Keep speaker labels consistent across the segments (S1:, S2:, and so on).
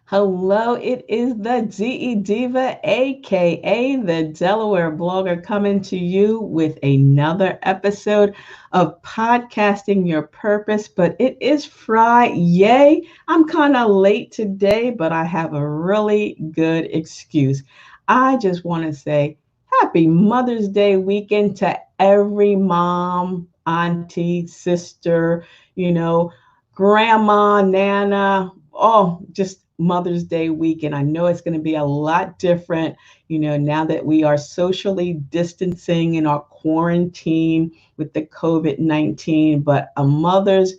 S1: Hello, it is the DE Diva, aka the Delaware blogger, coming to you with another episode of Podcasting Your Purpose. But it is Friday. I'm kind of late today, but I have a really good excuse. I just want to say happy Mother's Day weekend to every mom, auntie, sister, grandma, nana, just Mother's Day weekend. I know it's going to be a lot different, now that we are socially distancing in our quarantine with the COVID-19, but a mother's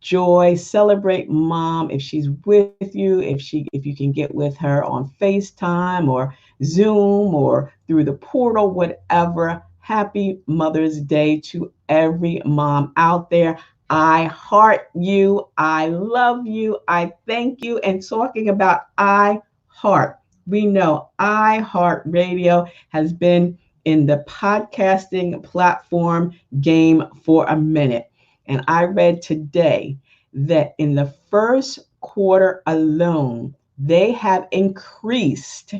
S1: joy, celebrate mom if she's with you, if you can get with her on FaceTime or Zoom or through the portal, whatever. Happy Mother's Day to every mom out there. I heart you. I love you. I thank you. And talking about I heart, we know iHeart Radio has been in the podcasting platform game for a minute. And I read today that in the first quarter alone, they have increased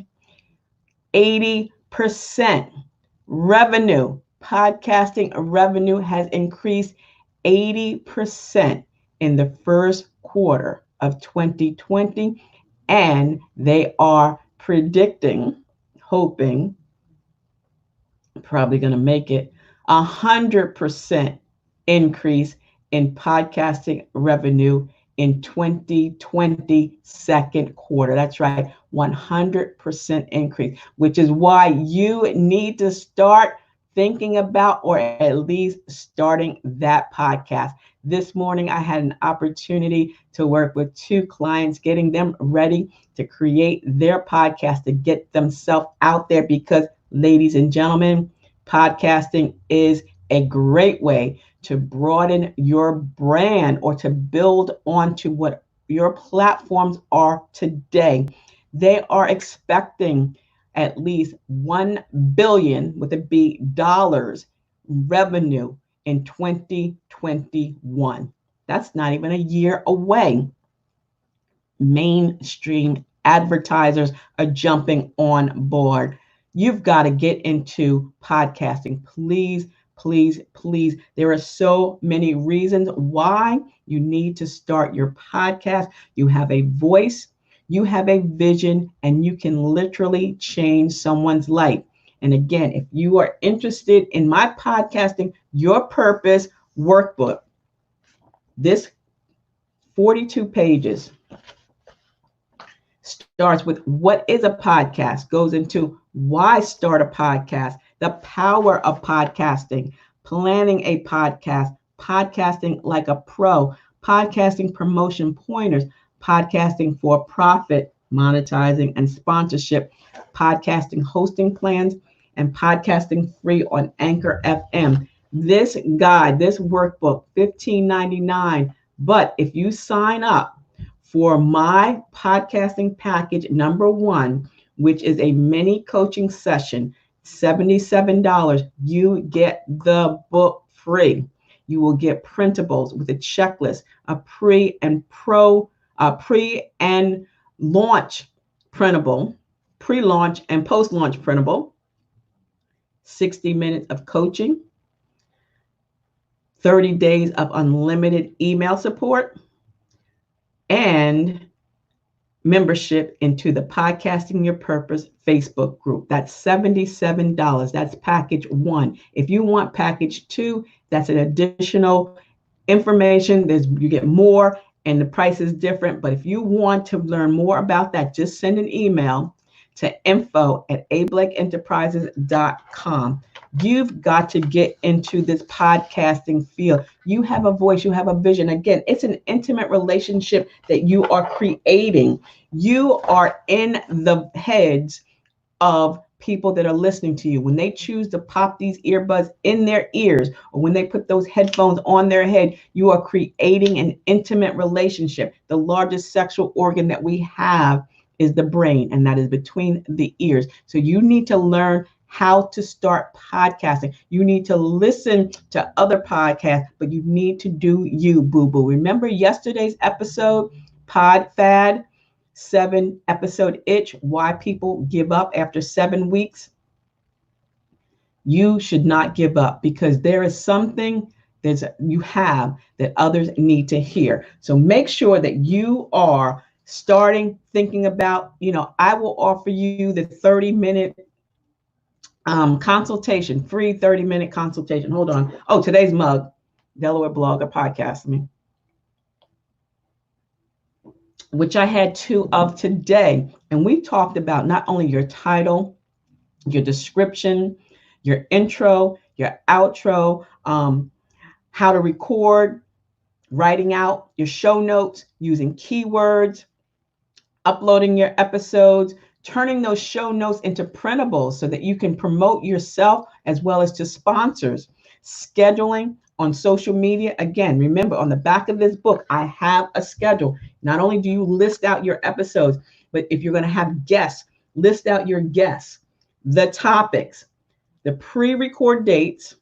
S1: 80% revenue. Podcasting revenue has increased 80% in the first quarter of 2020. And they are predicting, hoping, probably going to make it 100% increase in podcasting revenue in 2020 second quarter. That's right, 100% increase, which is why you need to start thinking about or at least starting that podcast. This morning, I had an opportunity to work with two clients, getting them ready to create their podcast to get themselves out there because, ladies and gentlemen, podcasting is a great way to broaden your brand or to build onto what your platforms are today. They are expecting at least 1 billion with a B dollars revenue in 2021. That's not even a year away. Mainstream advertisers are jumping on board. You've got to get into podcasting. Please, please, please. There are so many reasons why you need to start your podcast. You have a voice, you have a vision, and you can literally change someone's life. And again, if you are interested in my podcasting, Your Purpose workbook, this 42 pages starts with what is a podcast, goes into why start a podcast, the power of podcasting, planning a podcast, podcasting like a pro, podcasting promotion pointers, podcasting for profit, monetizing and sponsorship, podcasting hosting plans, and podcasting free on Anchor FM. This guide, this workbook, $15.99. But if you sign up for my podcasting package number one, which is a mini coaching session, $77, you get the book free. You will get printables with a checklist, a pre and launch printable, pre-launch and post-launch printable, 60 minutes of coaching, 30 days of unlimited email support, and membership into the Podcasting Your Purpose Facebook group. That's $77. That's package one. If you want package two, that's an additional information. You get more and the price is different. But if you want to learn more about that, just send an email to info@ablakenterprises.com. You've got to get into this podcasting field. You have a voice, you have a vision. Again, it's an intimate relationship that you are creating. You are in the heads of people that are listening to you. When they choose to pop these earbuds in their ears or when they put those headphones on their head, you are creating an intimate relationship. The largest sexual organ that we have is the brain, and that is between the ears. So you need to learn how to start podcasting. You need to listen to other podcasts, but you need to do you, boo-boo. Remember yesterday's episode, Pod Fad? 7-episode itch, why people give up after 7 weeks. You should not give up, because there is something that you have that others need to hear. So make sure that you are starting thinking about, I will offer you the 30-minute consultation, free 30-minute consultation. Hold on. Oh, today's mug, Delaware Blogger Podcast, which I had 2 of today. And we talked about not only your title, your description, your intro, your outro, how to record, writing out your show notes, using keywords, uploading your episodes, turning those show notes into printables so that you can promote yourself as well as to sponsors, scheduling on social media. Again, remember, on the back of this book, I have a schedule. Not only do you list out your episodes, but if you're going to have guests, list out your guests, the topics, the pre-record dates,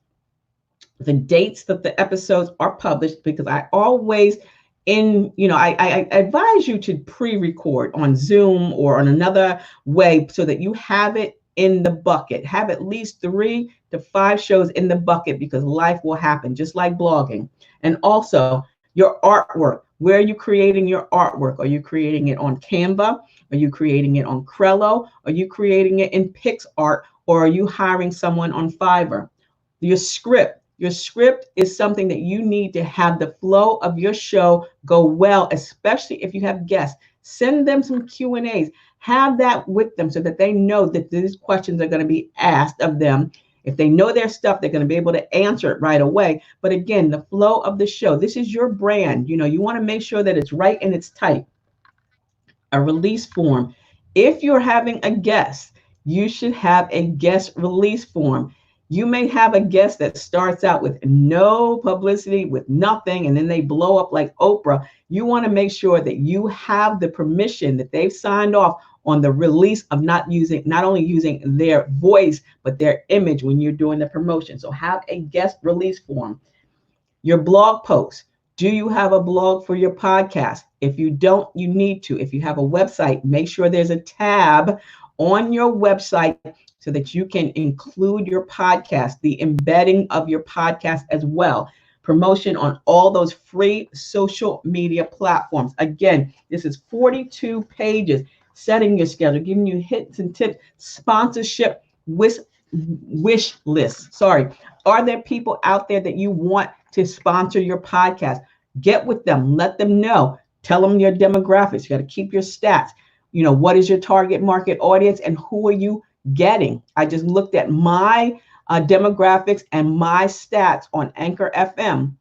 S1: the dates that the episodes are published, because I always I advise you to pre-record on Zoom or on another way so that you have it in the bucket. Have at least 3 to 5 shows in the bucket, because life will happen, just like blogging. And also your artwork. Where are you creating your artwork? Are you creating it on Canva? Are you creating it on Trello? Are you creating it in PixArt? Or are you hiring someone on Fiverr? Your script. Your script is something that you need to have the flow of your show go well, especially if you have guests. Send them some Q&As. Have that with them so that they know that these questions are going to be asked of them. If they know their stuff, they're going to be able to answer it right away. But again, the flow of the show, this is your brand. You want to make sure that it's right and it's tight. A release form. If you're having a guest, you should have a guest release form. You may have a guest that starts out with no publicity, with nothing, and then they blow up like Oprah. You want to make sure that you have the permission, that they've signed off on the release of not only using their voice, but their image when you're doing the promotion. So have a guest release form. Your blog post. Do you have a blog for your podcast? If you don't, you need to. If you have a website, make sure there's a tab on your website so that you can include your podcast, the embedding of your podcast as well. Promotion on all those free social media platforms. Again, this is 42 pages, setting your schedule, giving you hints and tips, sponsorship, wish lists. Sorry. Are there people out there that you want to sponsor your podcast? Get with them. Let them know. Tell them your demographics. You got to keep your stats. What is your target market audience and who are you getting? I just looked at my demographics and my stats on Anchor FM,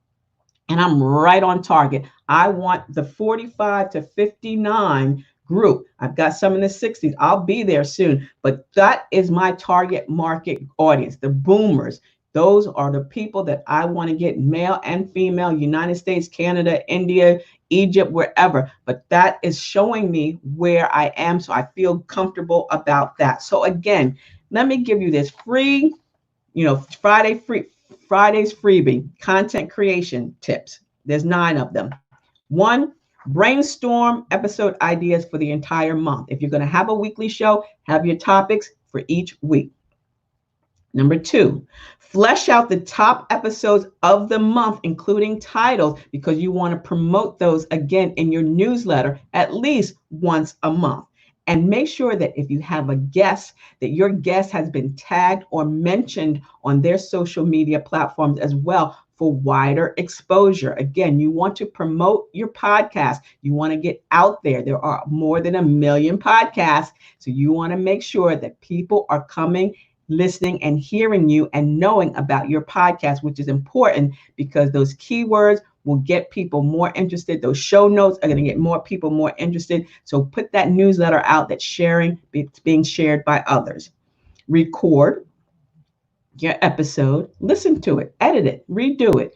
S1: and I'm right on target. I want the 45 to 59 group. I've got some in the 60s. I'll be there soon, but that is my target market audience, the boomers. Those are the people that I want to get, male and female, United States, Canada, India, Egypt, wherever. But that is showing me where I am, so I feel comfortable about that. So again, let me give you this free, Friday's freebie, content creation tips. There's 9 of them. 1, brainstorm episode ideas for the entire month. If you're going to have a weekly show, have your topics for each week. Number 2, flesh out the top episodes of the month, including titles, because you want to promote those again in your newsletter at least once a month. And make sure that if you have a guest, that your guest has been tagged or mentioned on their social media platforms as well for wider exposure. Again, you want to promote your podcast. You want to get out there. There are more than 1 million podcasts. So you want to make sure that people are coming, listening and hearing you and knowing about your podcast, which is important because those keywords will get people more interested. Those show notes are going to get more people more interested. So put that newsletter out that's it's being shared by others. Record your episode, listen to it, edit it, redo it.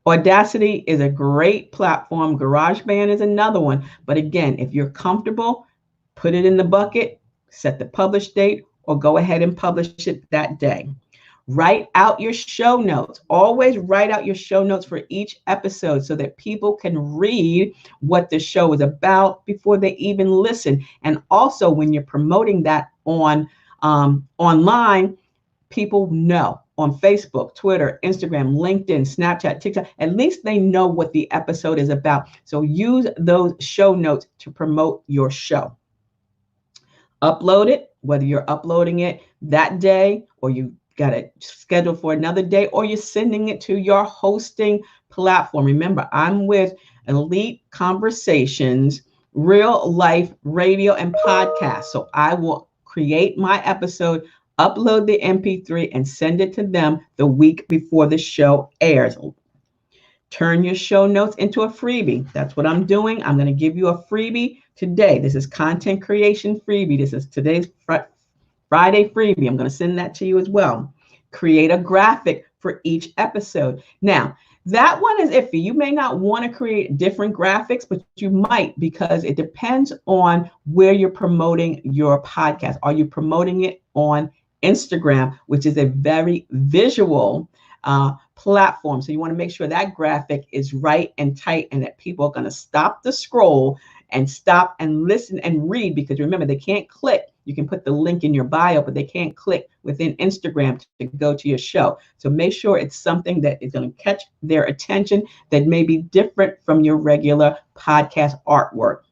S1: Audacity is a great platform. GarageBand is another one. But again, if you're comfortable, put it in the bucket, set the publish date, or go ahead and publish it that day. Write out your show notes. Always write out your show notes for each episode so that people can read what the show is about before they even listen. And also, when you're promoting that on online, people know on Facebook, Twitter, Instagram, LinkedIn, Snapchat, TikTok, at least they know what the episode is about. So use those show notes to promote your show. Upload it, whether you're uploading it that day or you got it scheduled for another day, or you're sending it to your hosting platform. Remember, I'm with Elite Conversations, real life radio and podcast. So I will create my episode, upload the MP3, and send it to them the week before the show airs. Turn your show notes into a freebie. That's what I'm doing. I'm going to give you a freebie today. This is content creation freebie. This is today's Friday freebie. I'm going to send that to you as well. Create a graphic for each episode. Now, that one is iffy. You may not want to create different graphics, but you might, because it depends on where you're promoting your podcast. Are you promoting it on Instagram, which is a very visual platform? So you want to make sure that graphic is right and tight and that people are going to stop the scroll and stop and listen and read, because remember, they can't click. You can put the link in your bio, but they can't click within Instagram to go to your show. So make sure it's something that is going to catch their attention, that may be different from your regular podcast artwork.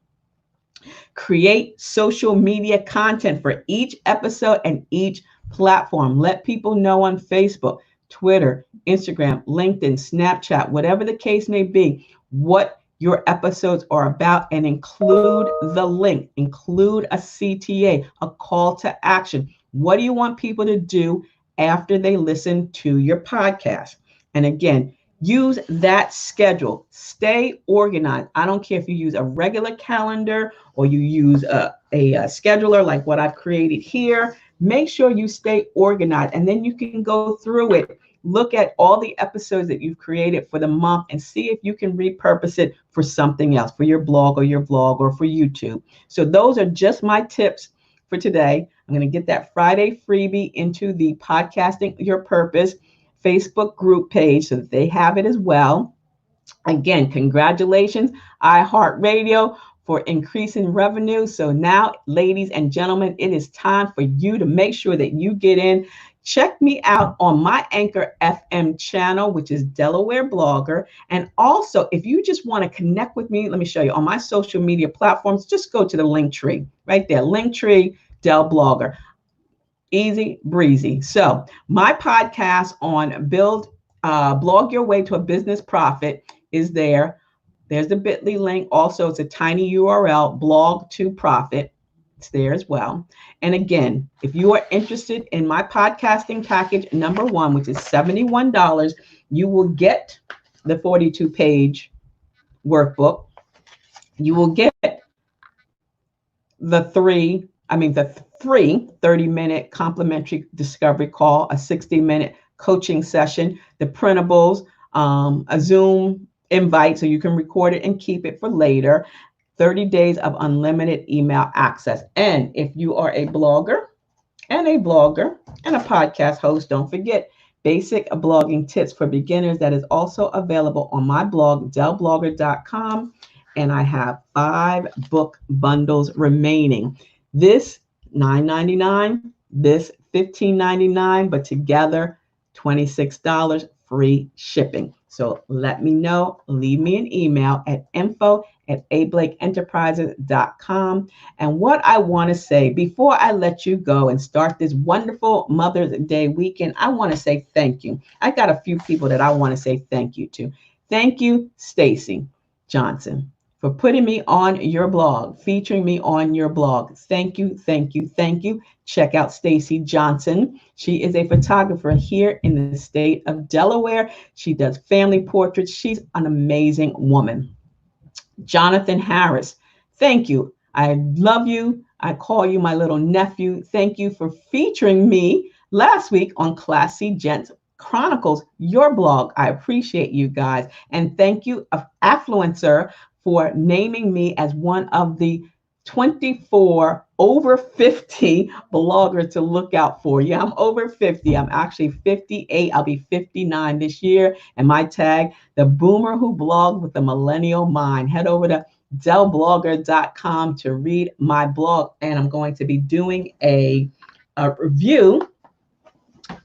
S1: Create social media content for each episode and each platform. Let people know on Facebook, Twitter, Instagram, LinkedIn, Snapchat, whatever the case may be, what your episodes are about, and include the link, include a CTA, a call to action. What do you want people to do after they listen to your podcast? And again, use that schedule. Stay organized. I don't care if you use a regular calendar or you use a scheduler like what I've created here. Make sure you stay organized, and then you can go through it. Look at all the episodes that you've created for the month and see if you can repurpose it for something else, for your blog or your vlog or for YouTube. So those are just my tips for today. I'm going to get that Friday freebie into the Podcasting Your Purpose Facebook group page so that they have it as well. Again, congratulations, iHeart Radio, for increasing revenue. So now, ladies and gentlemen, it is time for you to make sure that you get in. Check me out on my Anchor FM channel, which is Delaware Blogger. And also, if you just want to connect with me, let me show you on my social media platforms. Just go to the link tree right there, Linktree, Del Blogger. Easy breezy. So my podcast on blog your way to a business profit is there. There's the bit.ly link. Also, it's a tiny URL, blog to profit. It's there as well. And again, if you are interested in my podcasting package number 1, which is $71, you will get the 42-page workbook. You will get the free 30-minute complimentary discovery call, a 60-minute coaching session, the printables, a Zoom invite so you can record it and keep it for later, 30 days of unlimited email access. And if you are a blogger and a podcast host, don't forget basic blogging tips for beginners. That is also available on my blog, delblogger.com. And I have 5 book bundles remaining. This $9.99, this $15.99, but together $26, free shipping. So let me know. Leave me an email at info@ablakeenterprises.com. And what I want to say before I let you go and start this wonderful Mother's Day weekend, I want to say thank you. I got a few people that I want to say thank you to. Thank you, Stacy Johnson, for putting me on your blog, featuring me on your blog. Thank you, thank you, thank you. Check out Stacy Johnson. She is a photographer here in the state of Delaware. She does family portraits. She's an amazing woman. Jonathan Harris, thank you. I love you. I call you my little nephew. Thank you for featuring me last week on Classy Gents Chronicles, your blog. I appreciate you guys. And thank you, Affluencer, for naming me as one of the 24 over 50 bloggers to look out for. Yeah, I'm over 50. I'm actually 58. I'll be 59 this year. And my tag, the boomer who blogged with the millennial mind. Head over to delblogger.com to read my blog. And I'm going to be doing a review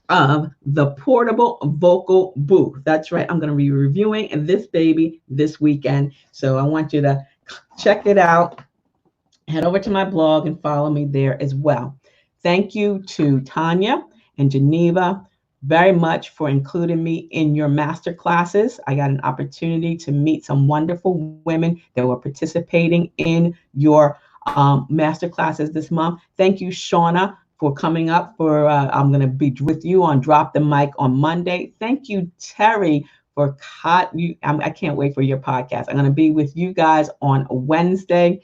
S1: of the portable vocal booth. That's right. I'm going to be reviewing this baby this weekend. So I want you to check it out. Head over to my blog and follow me there as well. Thank you to Tanya and Geneva very much for including me in your master classes. I got an opportunity to meet some wonderful women that were participating in your master classes this month. Thank you, Shauna, for coming up for I'm going to be with you on Drop the Mic on Monday. Thank you, Terry, for I can't wait for your podcast. I'm going to be with you guys on Wednesday.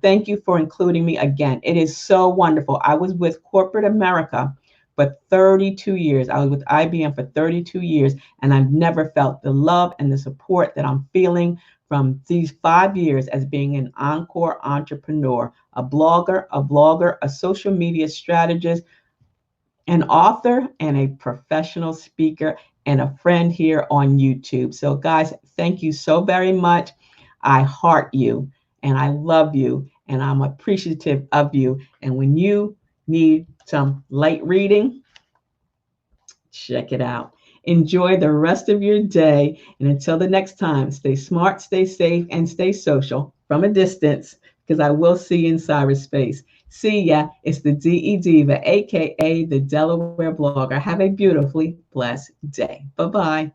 S1: Thank you for including me again. It is so wonderful. I was with corporate America for 32 years. I was with IBM for 32 years, and I've never felt the love and the support that I'm feeling from these 5 years as being an Encore entrepreneur, a blogger, a social media strategist, an author, and a professional speaker, and a friend here on YouTube. So, guys, thank you so very much. I heart you, and I love you, and I'm appreciative of you. And when you need some light reading, check it out. Enjoy the rest of your day. And until the next time, stay smart, stay safe, and stay social from a distance, because I will see you in cyberspace. See ya. It's the DE Diva, aka the Delaware blogger. Have a beautifully blessed day. Bye-bye.